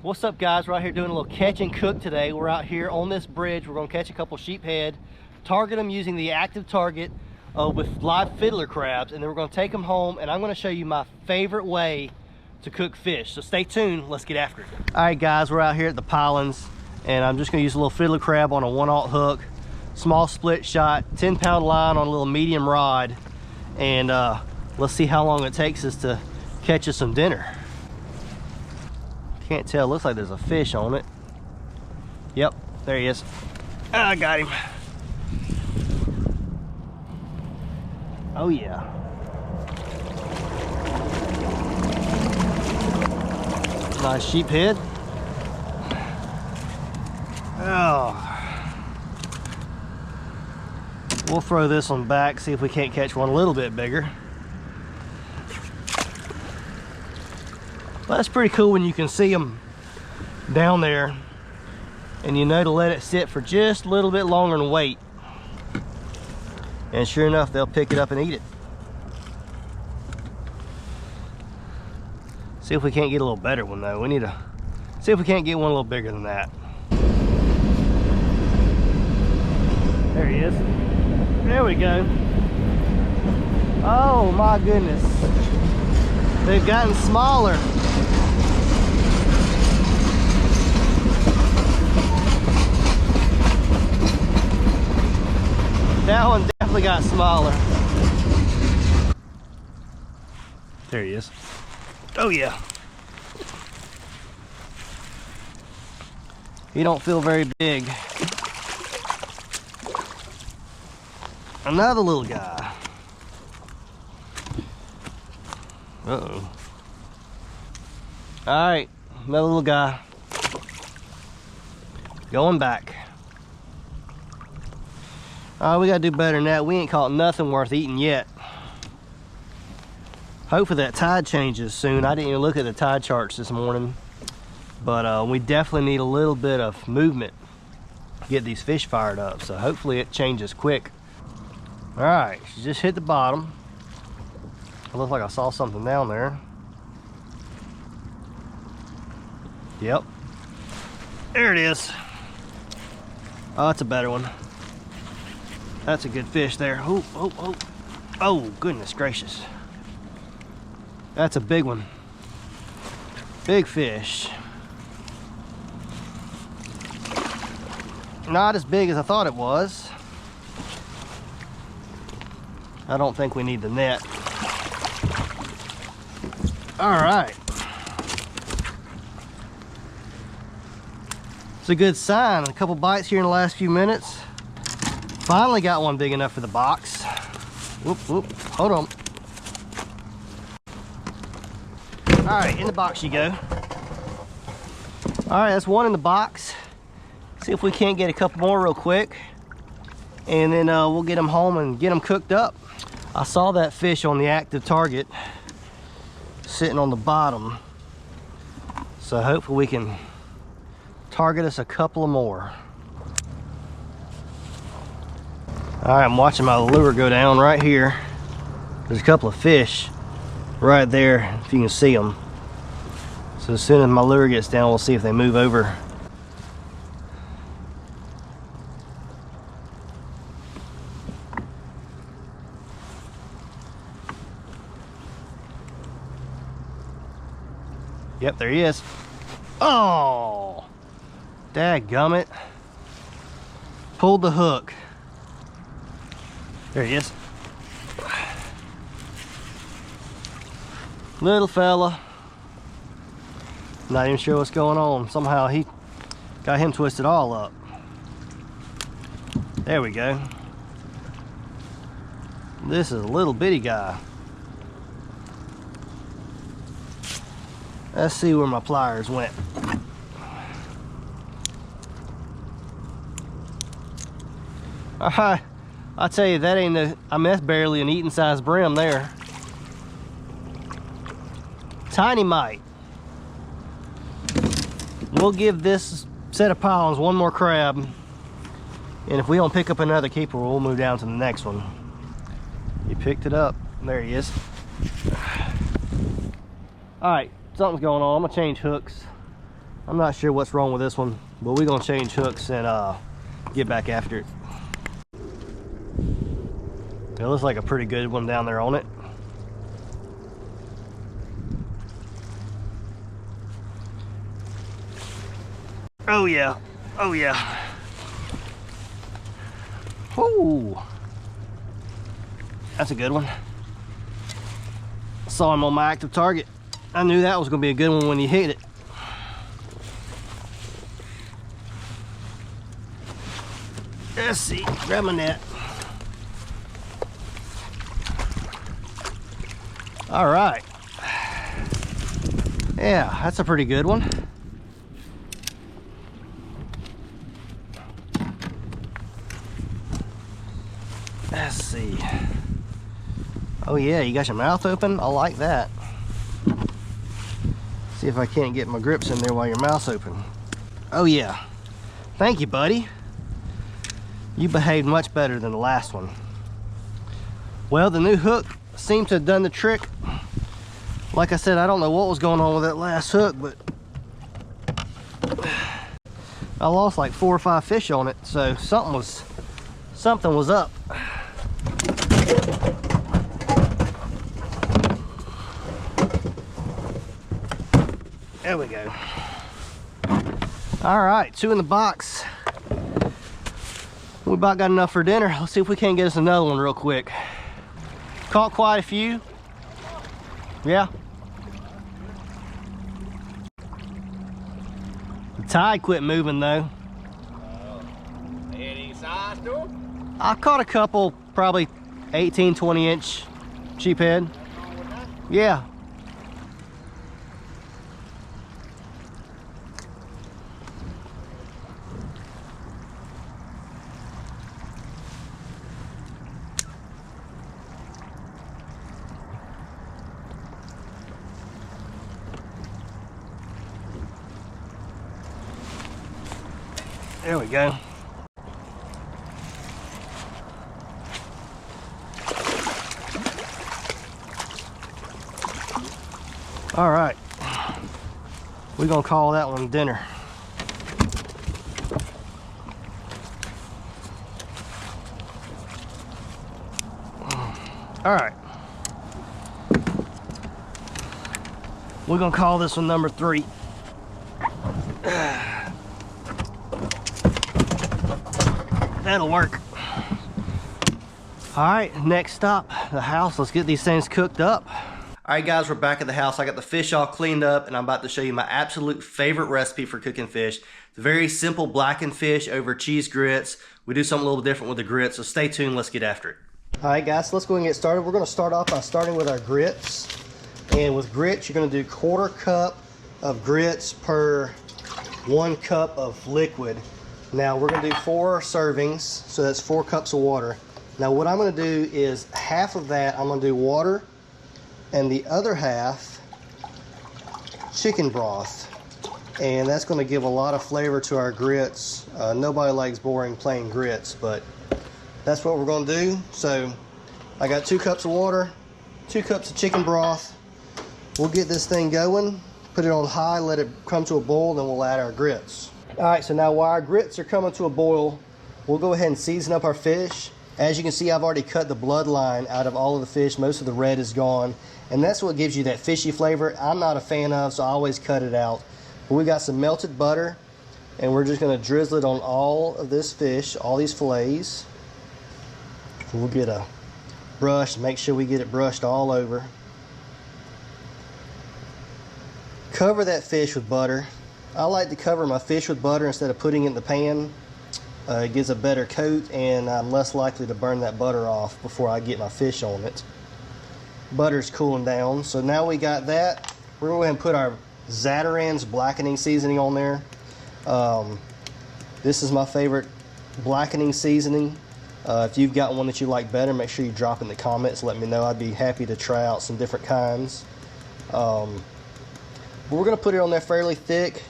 What's up, guys? We're out here doing a little catch and cook today. We're out here on this bridge. We're going to catch a couple sheephead, target them using the active target with live fiddler crabs, and then we're going to take them home, and I'm going to show you my favorite way to cook fish. So stay tuned. Let's get after it. All right, guys, we're out here at the pilings, and I'm just going to use a little fiddler crab on a 1/0 hook, small split shot, 10-pound line on a little medium rod, and let's see how long it takes us to catch us some dinner. Can't tell, looks like there's a fish on it. Yep, there he is. I got him. Oh yeah. Nice sheephead. Oh. We'll throw this one back, see if we can't catch one a little bit bigger. Well, that's pretty cool when you can see them down there and you know to let it sit for just a little bit longer and wait. And sure enough, they'll pick it up and eat it. See if we can't get a little better one though. We need to see if we can't get one a little bigger than that. There he is. There we go. Oh my goodness. They've gotten smaller. That one definitely got smaller. There he is. Oh yeah. He don't feel very big. Another little guy. Uh-oh. All right, another little guy. Going back. We gotta do better than that. We ain't caught nothing worth eating yet. Hopefully that tide changes soon. I didn't even look at the tide charts this morning, but we definitely need a little bit of movement to get these fish fired up. So hopefully it changes quick. All right, she just hit the bottom. It looks like I saw something down there. Yep. There it is. Oh, that's a better one. That's a good fish there. Oh, oh, oh. Oh, goodness gracious. That's a big one. Big fish. Not as big as I thought it was. I don't think we need the net. All right. It's a good sign. A couple bites here in the last few minutes. Finally got one big enough for the box. Whoop, whoop, hold on. All right, in the box you go. All right, that's one in the box. See if we can't get a couple more real quick. And then we'll get them home and get them cooked up. I saw that fish on the active target sitting on the bottom. So hopefully we can target us a couple of more. All right, I'm watching my lure go down right here. There's a couple of fish right there, if you can see them. So as soon as my lure gets down, we'll see if they move over. Yep, there he is. Oh, dadgummit. Pulled the hook. There he is. Little fella. Not even sure what's going on. Somehow he got him twisted all up. There we go. This is a little bitty guy. Let's see where my pliers went. Alright, I'll tell you, that ain't a, I mean, that's barely an eating size brim there. Tiny mite. We'll give this set of pilings one more crab, and if we don't pick up another keeper, we'll move down to the next one. He picked it up. There he is. All right, something's going on. I'm gonna change hooks. I'm not sure what's wrong with this one, but we're gonna change hooks and get back after it. It looks like a pretty good one down there on it. Oh yeah, oh yeah. Whoo, that's a good one. Saw him on my active target. I knew that was gonna be a good one when he hit it. Let's see, grab my net. All right. Yeah, that's a pretty good one. Let's see. Oh yeah, you got your mouth open? I like that. See if I can't get my grips in there while your mouth's open. Oh yeah. Thank you, buddy. You behaved much better than the last one. Well, the new hook seemed to have done the trick. Like I said, I don't know what was going on with that last hook, but I lost like 4 or 5 fish on it, so something was up. There we go. All right, 2 in the box. We about got enough for dinner. Let's see if we can't get us another one real quick. Caught quite a few. Yeah. The tide quit moving though. Any size to them? I caught a couple, probably 18, 20 inch sheephead. Yeah. There we go. All right, we're gonna call that one dinner. All right, we're gonna call this one number 3. That'll work. All right, next stop, the house. Let's get these things cooked up. All right, guys, we're back at the house. I got the fish all cleaned up, and I'm about to show you my absolute favorite recipe for cooking fish. It's a very simple blackened fish over cheese grits. We do something a little different with the grits, so stay tuned. Let's get after it. All right, guys, so let's go ahead and get started. We're going to start off by starting with our grits. And with grits, you're going to do 1/4 cup of grits per 1 cup of liquid. Now we're going to do 4 servings, so that's 4 cups of water. Now what I'm going to do is half of that I'm going to do water, and the other half chicken broth. And that's going to give a lot of flavor to our grits. Nobody likes boring plain grits, but that's what we're going to do. So I got 2 cups of water, 2 cups of chicken broth. We'll get this thing going, put it on high, let it come to a boil, then we'll add our grits. All right, so now while our grits are coming to a boil, we'll go ahead and season up our fish. As you can see, I've already cut the bloodline out of all of the fish. Most of the red is gone, and that's what gives you that fishy flavor I'm not a fan of, so I always cut it out. But we got some melted butter, and we're just gonna drizzle it on all of this fish, all these fillets. We'll get a brush, make sure we get it brushed all over. Cover that fish with butter. I like to cover my fish with butter instead of putting it in the pan. It gives a better coat, and I'm less likely to burn that butter off before I get my fish on it. Butter's cooling down, so now we got that. We're going to go ahead and put our Zatarain's blackening seasoning on there. This is my favorite blackening seasoning. If you've got one that you like better, make sure you drop in the comments. Let me know. I'd be happy to try out some different kinds. But we're going to put it on there fairly thick.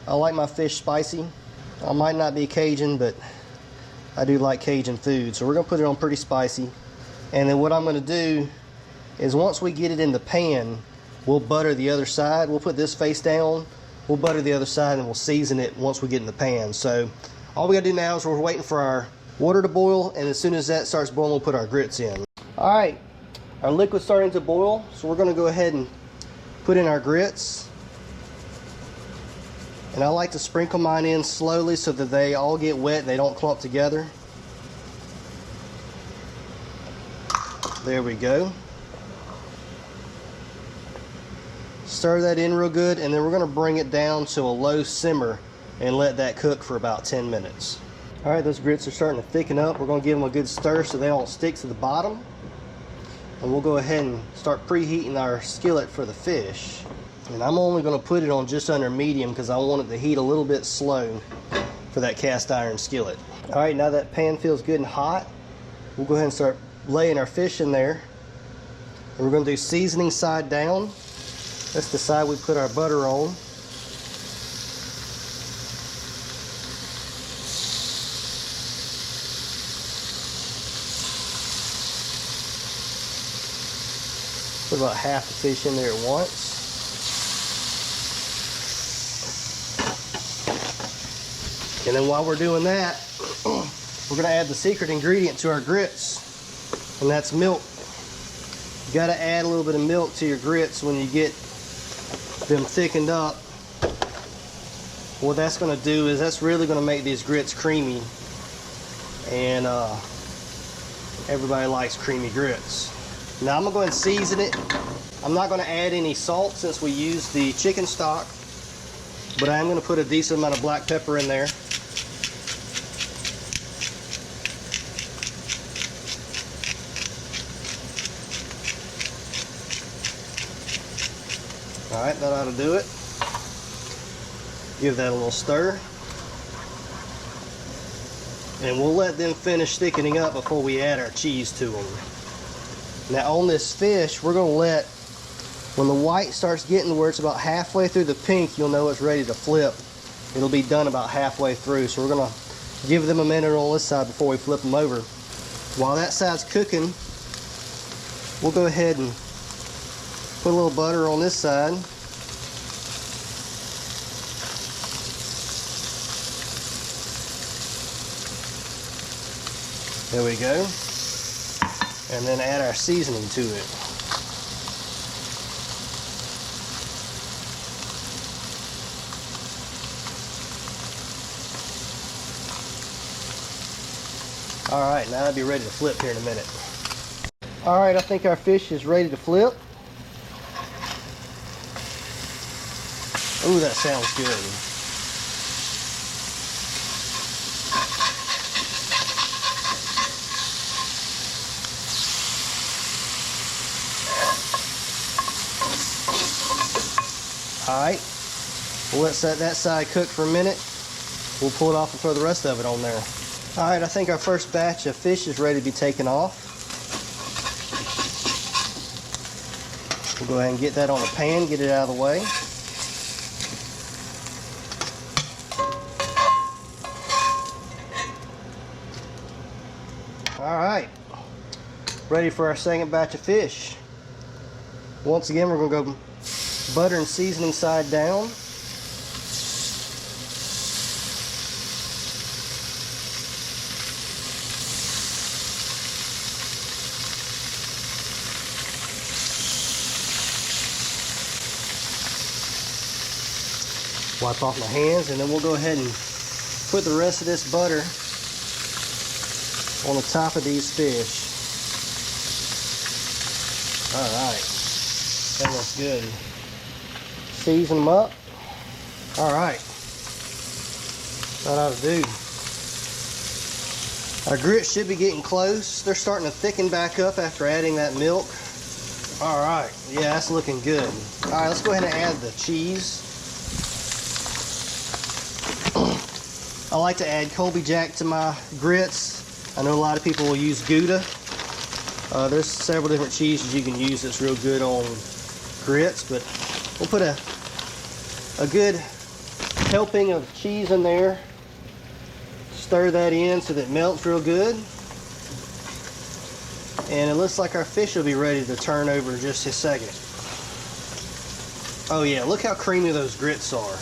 I like my fish spicy. I might not be Cajun, but I do like Cajun food. So we're going to put it on pretty spicy. And then what I'm going to do is once we get it in the pan, we'll butter the other side. We'll put this face down, we'll butter the other side and we'll season it once we get in the pan. So all we gotta do now is we're waiting for our water to boil, and as soon as that starts boiling, we'll put our grits in. All right, our liquid's starting to boil, so we're gonna go ahead and put in our grits. And I like to sprinkle mine in slowly so that they all get wet and they don't clump together. There we go. Stir that in real good, and then we're gonna bring it down to a low simmer and let that cook for about 10 minutes. All right, those grits are starting to thicken up. We're gonna give them a good stir so they don't stick to the bottom. And we'll go ahead and start preheating our skillet for the fish. And I'm only gonna put it on just under medium because I want it to heat a little bit slow for that cast iron skillet. All right, now that pan feels good and hot, we'll go ahead and start laying our fish in there. And we're gonna do seasoning side down. That's the side we put our butter on. Put about half the fish in there at once. And then while we're doing that, we're gonna add the secret ingredient to our grits, and that's milk. You gotta add a little bit of milk to your grits when you get them thickened up. What that's gonna do is that's really gonna make these grits creamy, and everybody likes creamy grits. Now I'm gonna go ahead and season it. I'm not gonna add any salt since we used the chicken stock, but I am gonna put a decent amount of black pepper in there. All right, that ought to do it. Give that a little stir. And we'll let them finish thickening up before we add our cheese to them. Now on this fish, we're gonna let, when the white starts getting to where it's about halfway through the pink, you'll know it's ready to flip. It'll be done about halfway through. So we're gonna give them a minute on this side before we flip them over. While that side's cooking, we'll go ahead and put a little butter on this side. There we go. And then add our seasoning to it. All right, now I'll be ready to flip here in a minute. All right, I think our fish is ready to flip. Ooh, that sounds good. All right, we'll let that side cook for a minute. We'll pull it off and throw the rest of it on there. All right, I think our first batch of fish is ready to be taken off. We'll go ahead and get that on the pan, get it out of the way. All right, ready for our second batch of fish. Once again, we're gonna go butter and seasoning side down. Wipe off my hands, and then we'll go ahead and put the rest of this butter on the top of these fish. All right, that looks good. Season them up. All right, that ought to do. Our grits should be getting close. They're starting to thicken back up after adding that milk. All right, yeah, that's looking good. All right, let's go ahead and add the cheese. I like to add Colby Jack to my grits. I know a lot of people will use Gouda. There's several different cheeses you can use that's real good on grits, but we'll put a good helping of cheese in there. Stir that in so that it melts real good. And it looks like our fish will be ready to turn over in just a second. Oh yeah, look how creamy those grits are.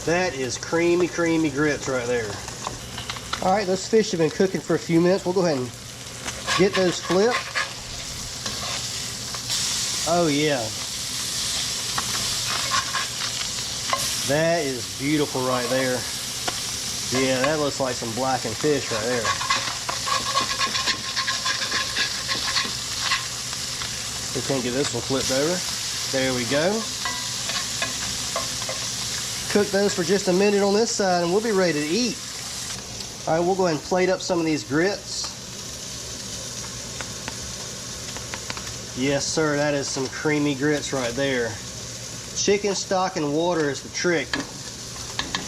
That is creamy, creamy grits right there. All right, those fish have been cooking for a few minutes. We'll go ahead and get those flipped. Oh yeah. That is beautiful right there. Yeah, that looks like some blackened fish right there. We can't get this one flipped over. There we go. Cook those for just a minute on this side and we'll be ready to eat. All right, we'll go ahead and plate up some of these grits. Yes, sir, that is some creamy grits right there. Chicken stock and water is the trick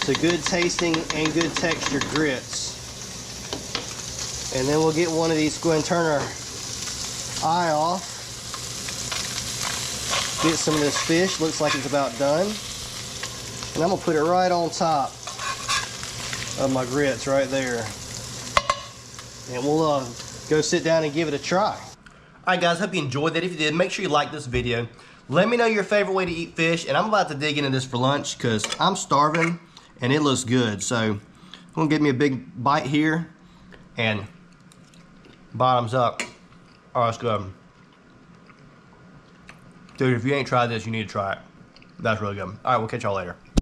to good tasting and good textured grits. And then we'll get one of these, go ahead and turn our eye off. Get some of this fish, looks like it's about done. And I'm gonna put it right on top of my grits right there. And we'll go sit down and give it a try. All right guys, hope you enjoyed that. If you did, make sure you like this video. Let me know your favorite way to eat fish, and I'm about to dig into this for lunch because I'm starving and it looks good. So I'm gonna give me a big bite here and bottoms up. Oh, that's good. Dude, if you ain't tried this, you need to try it. That's really good. All right, we'll catch y'all later.